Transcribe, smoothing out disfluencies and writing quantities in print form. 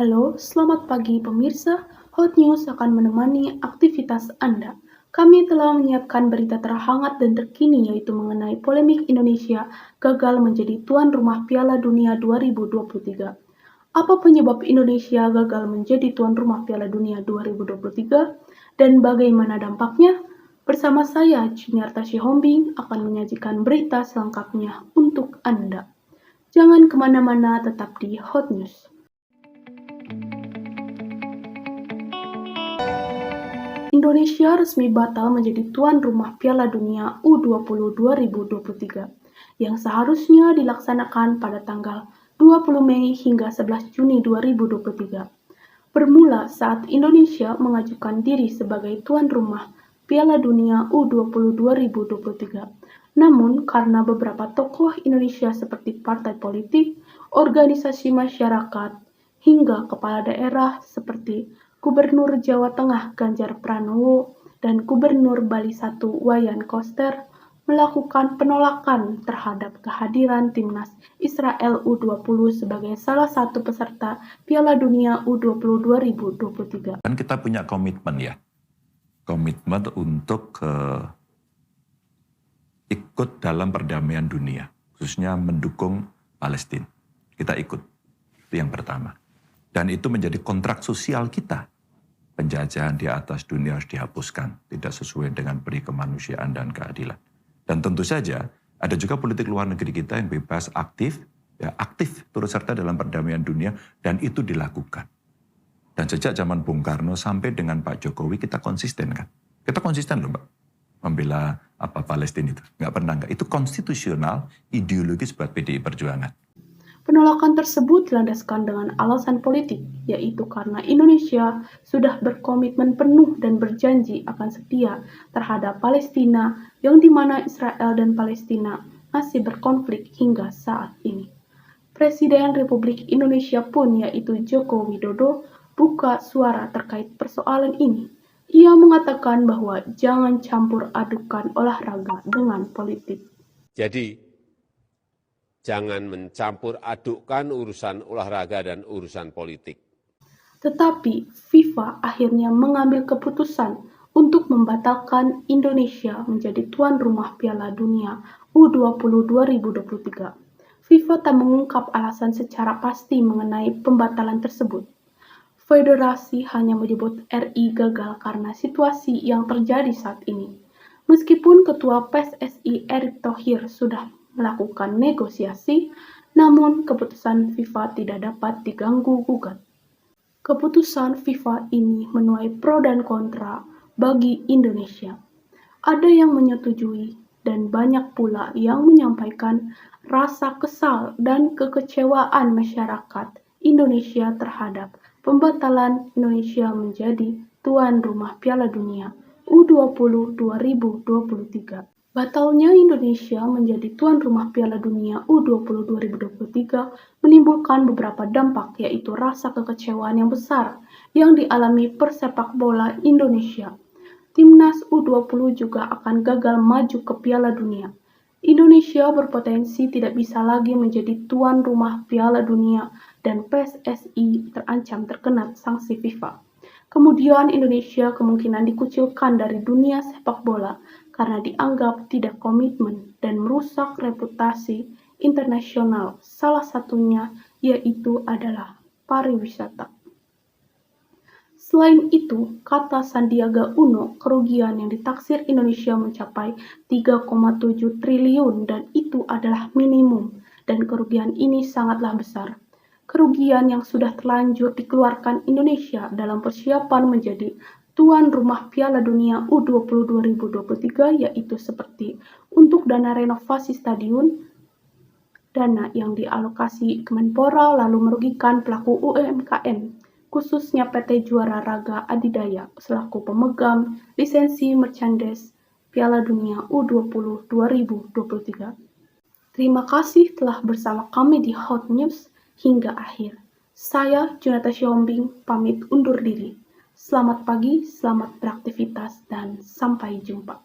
Halo, selamat pagi pemirsa. Hot News akan menemani aktivitas Anda. Kami telah menyiapkan berita terhangat dan terkini yaitu mengenai polemik Indonesia gagal menjadi tuan rumah Piala Dunia 2023. Apa penyebab Indonesia gagal menjadi tuan rumah Piala Dunia 2023 dan bagaimana dampaknya? Bersama saya, Juniarta Sihombing, akan menyajikan berita selengkapnya untuk Anda. Jangan kemana-mana, tetap di Hot News. Indonesia resmi batal menjadi tuan rumah Piala Dunia U20 2023 yang seharusnya dilaksanakan pada tanggal 20 Mei hingga 11 Juni 2023. Bermula saat Indonesia mengajukan diri sebagai tuan rumah Piala Dunia U20 2023. Namun, karena beberapa tokoh Indonesia seperti partai politik, organisasi masyarakat, hingga kepala daerah seperti Gubernur Jawa Tengah Ganjar Pranowo dan Gubernur Bali I Wayan Koster melakukan penolakan terhadap kehadiran timnas Israel U20 sebagai salah satu peserta Piala Dunia U20 2023. Kan kita punya komitmen ya, komitmen untuk ikut dalam perdamaian dunia, khususnya mendukung Palestina. Kita ikut, itu yang pertama. Dan itu menjadi kontrak sosial kita. Penjajahan di atas dunia harus dihapuskan, tidak sesuai dengan peri kemanusiaan dan keadilan. Dan tentu saja ada juga politik luar negeri kita yang bebas, aktif turut serta dalam perdamaian dunia, dan itu dilakukan. Dan sejak zaman Bung Karno sampai dengan Pak Jokowi kita konsisten kan. Kita konsisten loh Mbak, membela Palestina itu. Nggak pernah nggak. Itu konstitusional, ideologis buat PDI Perjuangan. Penolakan tersebut dilandaskan dengan alasan politik, yaitu karena Indonesia sudah berkomitmen penuh dan berjanji akan setia terhadap Palestina, yang dimana Israel dan Palestina masih berkonflik hingga saat ini. Presiden Republik Indonesia pun, yaitu Joko Widodo, buka suara terkait persoalan ini. Ia mengatakan bahwa jangan campur adukan olahraga dengan politik. Jadi, jangan mencampur adukkan urusan olahraga dan urusan politik. Tetapi FIFA akhirnya mengambil keputusan untuk membatalkan Indonesia menjadi tuan rumah Piala Dunia U20 2023. FIFA tak mengungkap alasan secara pasti mengenai pembatalan tersebut. Federasi hanya menyebut RI gagal karena situasi yang terjadi saat ini. Meskipun Ketua PSSI Erick Thohir sudah melakukan negosiasi, namun keputusan FIFA tidak dapat diganggu-gugat. Keputusan FIFA ini menuai pro dan kontra bagi Indonesia. Ada yang menyetujui dan banyak pula yang menyampaikan rasa kesal dan kekecewaan masyarakat Indonesia terhadap pembatalan Indonesia menjadi tuan rumah Piala Dunia U20 2023. Batalnya Indonesia menjadi tuan rumah Piala Dunia U20 2023 menimbulkan beberapa dampak, yaitu rasa kekecewaan yang besar yang dialami persepak bola Indonesia. Timnas U20 juga akan gagal maju ke Piala Dunia. Indonesia berpotensi tidak bisa lagi menjadi tuan rumah Piala Dunia dan PSSI terancam terkena sanksi FIFA. Kemudian Indonesia kemungkinan dikucilkan dari dunia sepak bola karena dianggap tidak komitmen dan merusak reputasi internasional. Salah satunya yaitu adalah pariwisata. Selain itu, kata Sandiaga Uno, kerugian yang ditaksir Indonesia mencapai 3,7 triliun dan itu adalah minimum, dan kerugian ini sangatlah besar. Kerugian yang sudah terlanjur dikeluarkan Indonesia dalam persiapan menjadi tuan rumah Piala Dunia U20 2023 yaitu seperti untuk dana renovasi stadion, dana yang dialokasi Kemenpora lalu merugikan pelaku UMKM, khususnya PT Juara Raga Adidaya selaku pemegang lisensi merchandise Piala Dunia U20 2023. Terima kasih telah bersama kami di Hot News hingga akhir. Saya Juniarta Sihombing pamit undur diri. Selamat pagi, selamat beraktivitas, dan sampai jumpa.